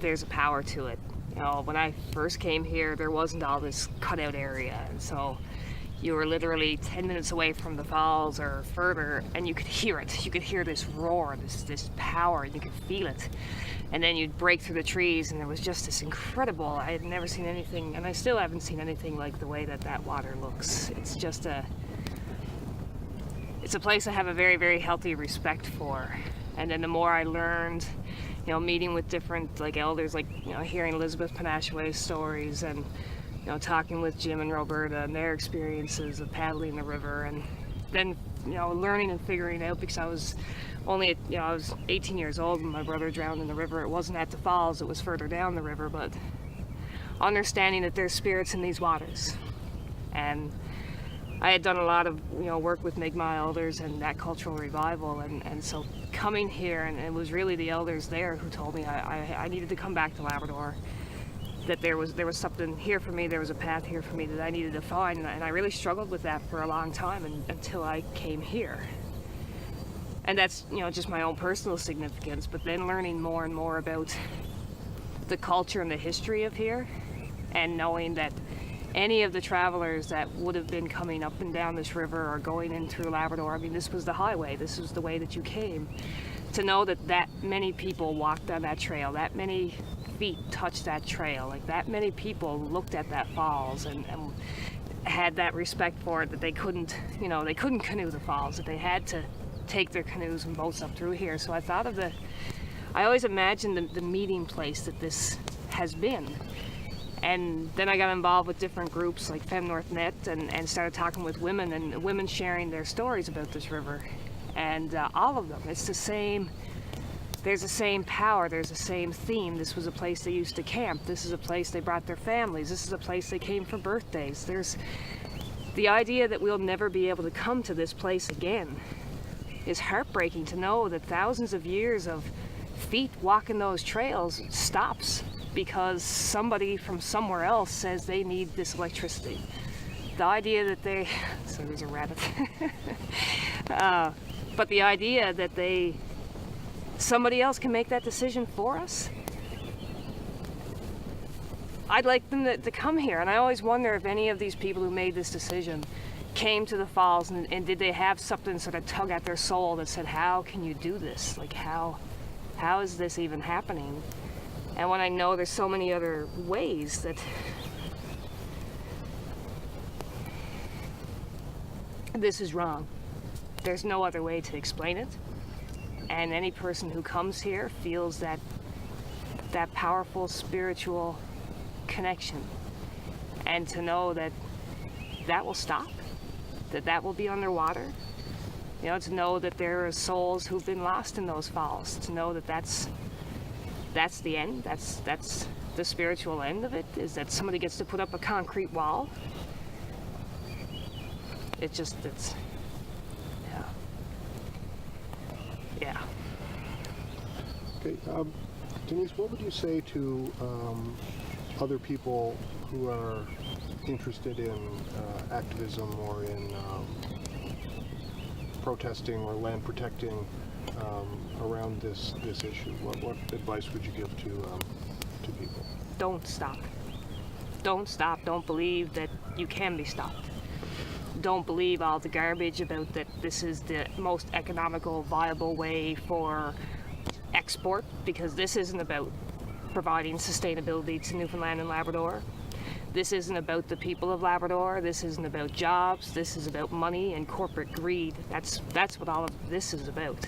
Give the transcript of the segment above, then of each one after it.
there's a power to it. You know, when I first came here, there wasn't all this cutout area, and so you were literally 10 minutes away from the falls or further, and you could hear it. You could hear this roar, this power, and you could feel it. And then you'd break through the trees, and there was just this incredible, I had never seen anything, and I still haven't seen anything like the way that water looks. It's just it's a place I have a very, very healthy respect for. And then the more I learned, you know, meeting with different like elders, like, you know, hearing Elizabeth Panashaway's stories, and, you know, talking with Jim and Roberta and their experiences of paddling the river, and then, you know, learning and figuring out, because I was only, you know, I was 18 years old when my brother drowned in the river. It wasn't at the falls, it was further down the river, but understanding that there's spirits in these waters. And I had done a lot of, you know, work with Mi'kmaq elders and that cultural revival, and so coming here, and it was really the elders there who told me I needed to come back to Labrador, that there was something here for me, there was a path here for me that I needed to find, and I really struggled with that for a long time, until I came here. And that's, you know, just my own personal significance, but then learning more and more about the culture and the history of here, and knowing that any of the travelers that would have been coming up and down this river or going in through Labrador, I mean, this was the highway, this was the way that you came. To know that many people walked on that trail, that many feet touched that trail, like that many people looked at that falls and had that respect for it, that they couldn't, you know, they couldn't canoe the falls, that they had to take their canoes and boats up through here. So I thought of I always imagined the meeting place that this has been. And then I got involved with different groups like Fem North Net, and started talking with women, and women sharing their stories about this river. And all of them, it's the same, there's the same power, there's the same theme. This was a place they used to camp. This is a place they brought their families. This is a place they came for birthdays. There's the idea that we'll never be able to come to this place again. Is heartbreaking to know that thousands of years of feet walking those trails stops because somebody from somewhere else says they need this electricity. The idea that so there's a rabbit. But the idea that somebody else can make that decision for us. I'd like them to come here, and I always wonder if any of these people who made this decision came to the falls, and did they have something sort of tug at their soul that said, how can you do this? Like, how is this even happening? And when I know there's so many other ways that this is wrong. There's no other way to explain it. And any person who comes here feels that powerful spiritual connection. And to know that will stop, that will be underwater. You know, to know that there are souls who've been lost in those falls. To know that that's the end. That's the spiritual end of it, is that somebody gets to put up a concrete wall. It's yeah. Okay, Denise, what would you say to other people who are interested in activism or in protesting or land protecting around this issue? What advice would you give to people? Don't stop. Don't stop. Don't believe that you can be stopped. Don't believe all the garbage about that this is the most economical, viable way for export, because this isn't about providing sustainability to Newfoundland and Labrador. This isn't about the people of Labrador. This isn't about jobs. This is about money and corporate greed. That's what all of this is about.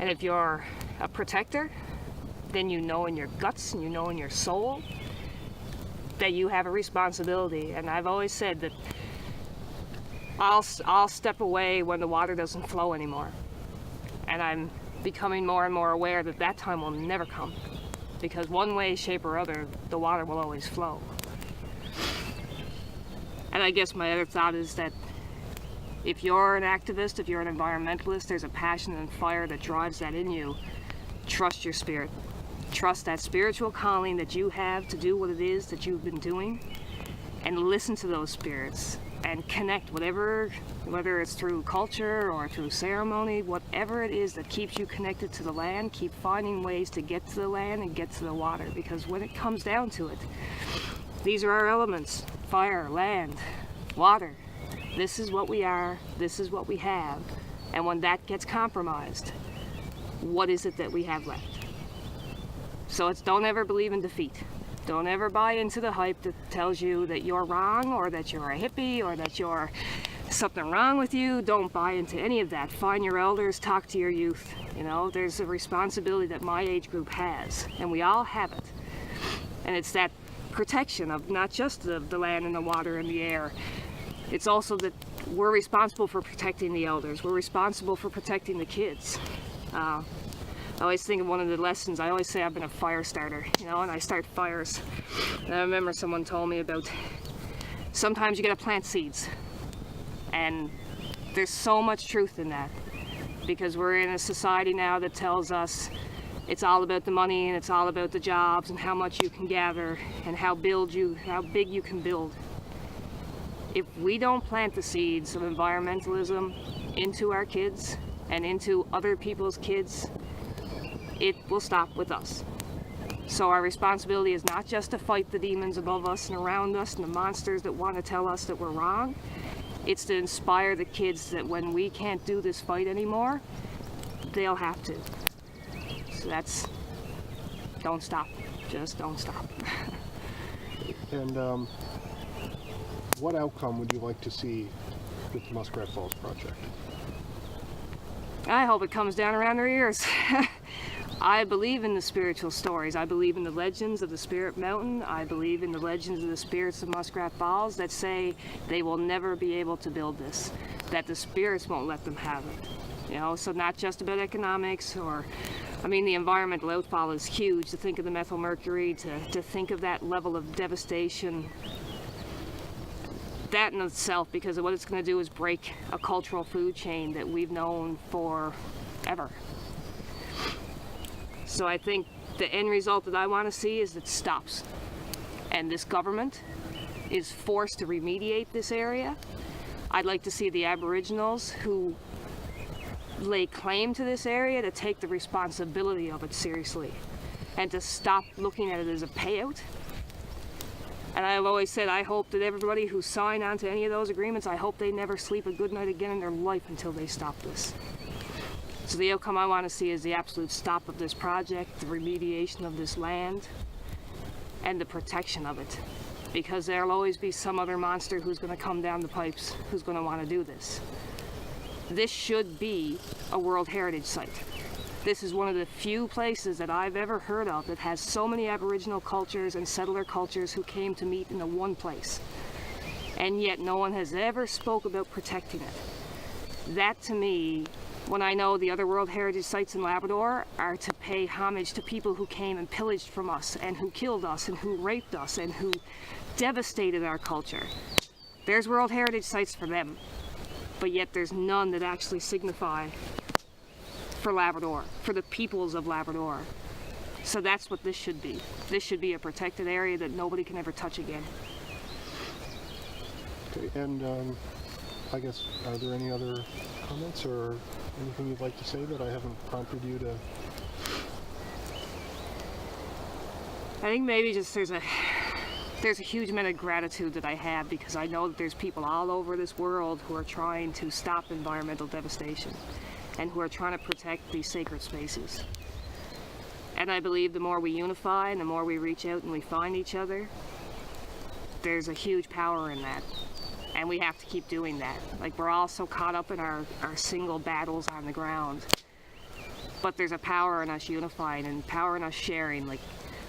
And if you're a protector, then you know in your guts and you know in your soul that you have a responsibility. And I've always said that I'll step away when the water doesn't flow anymore. And I'm becoming more and more aware that time will never come. Because one way, shape, or other, the water will always flow. And I guess my other thought is that if you're an activist, if you're an environmentalist, there's a passion and fire that drives that in you. Trust your spirit. Trust that spiritual calling that you have to do what it is that you've been doing, and listen to those spirits and connect, whether it's through culture or through ceremony, whatever it is that keeps you connected to the land, keep finding ways to get to the land and get to the water, because when it comes down to it, these are our elements: fire, land, water. This is what we are, this is what we have, and when that gets compromised, what is it that we have left? So it's, don't ever believe in defeat. Don't ever buy into the hype that tells you that you're wrong, or that you're a hippie, or that you're something wrong with you. Don't buy into any of that. Find your elders, talk to your youth. You know, there's a responsibility that my age group has, and we all have it. And it's that protection of not just the land and the water and the air. It's also that we're responsible for protecting the elders. We're responsible for protecting the kids. I always think of one of the lessons, I always say I've been a fire starter, you know, and I start fires. And I remember someone told me about, sometimes you gotta plant seeds. And there's so much truth in that, because we're in a society now that tells us it's all about the money and it's all about the jobs and how much you can gather and how big you can build. If we don't plant the seeds of environmentalism into our kids and into other people's kids, it will stop with us. So our responsibility is not just to fight the demons above us and around us and the monsters that want to tell us that we're wrong. It's to inspire the kids that when we can't do this fight anymore, they'll have to. So that's, don't stop. Just don't stop. And what outcome would you like to see with the Muskrat Falls project? I hope it comes down around their ears. I believe in the spiritual stories. I believe in the legends of the Spirit Mountain. I believe in the legends of the spirits of Muskrat Falls that say they will never be able to build this, that the spirits won't let them have it. You know, so not just about economics or, I mean, the environmental outfall is huge. To think of the methyl mercury, to think of that level of devastation, that in itself, because what it's going to do is break a cultural food chain that we've known forever. So I think the end result that I want to see is it stops. And this government is forced to remediate this area. I'd like to see the Aboriginals who lay claim to this area to take the responsibility of it seriously and to stop looking at it as a payout. And I've always said, I hope that everybody who signed on to any of those agreements, I hope they never sleep a good night again in their life until they stop this. So the outcome I want to see is the absolute stop of this project, the remediation of this land, and the protection of it. Because there'll always be some other monster who's going to come down the pipes, who's going to want to do this. This should be a World Heritage Site. This is one of the few places that I've ever heard of that has so many Aboriginal cultures and settler cultures who came to meet in the one place. And yet no one has ever spoke about protecting it. That to me, when I know the other World Heritage Sites in Labrador are to pay homage to people who came and pillaged from us and who killed us and who raped us and who devastated our culture. There's World Heritage Sites for them, but yet there's none that actually signify for Labrador, for the peoples of Labrador. So that's what this should be. This should be a protected area that nobody can ever touch again. Okay, and I guess, are there any other comments or anything you'd like to say that I haven't prompted you to? I think maybe just there's a huge amount of gratitude that I have, because I know that there's people all over this world who are trying to stop environmental devastation and who are trying to protect these sacred spaces. And I believe the more we unify and the more we reach out and we find each other, there's a huge power in that. And we have to keep doing that. Like, we're all so caught up in our single battles on the ground. But there's a power in us unifying and power in us sharing. Like,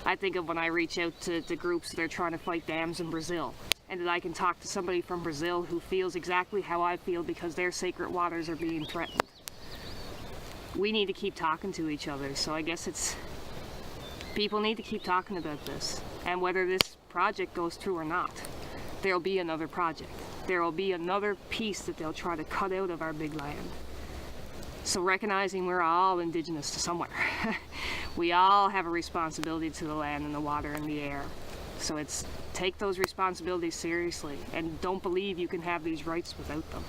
I think of when I reach out to groups that are trying to fight dams in Brazil, and that I can talk to somebody from Brazil who feels exactly how I feel because their sacred waters are being threatened. We need to keep talking to each other. So I guess it's, people need to keep talking about this. And whether this project goes through or not, there'll be another project. There will be another piece that they'll try to cut out of our big land. So recognizing we're all Indigenous to somewhere. We all have a responsibility to the land and the water and the air. So it's take those responsibilities seriously and don't believe you can have these rights without them.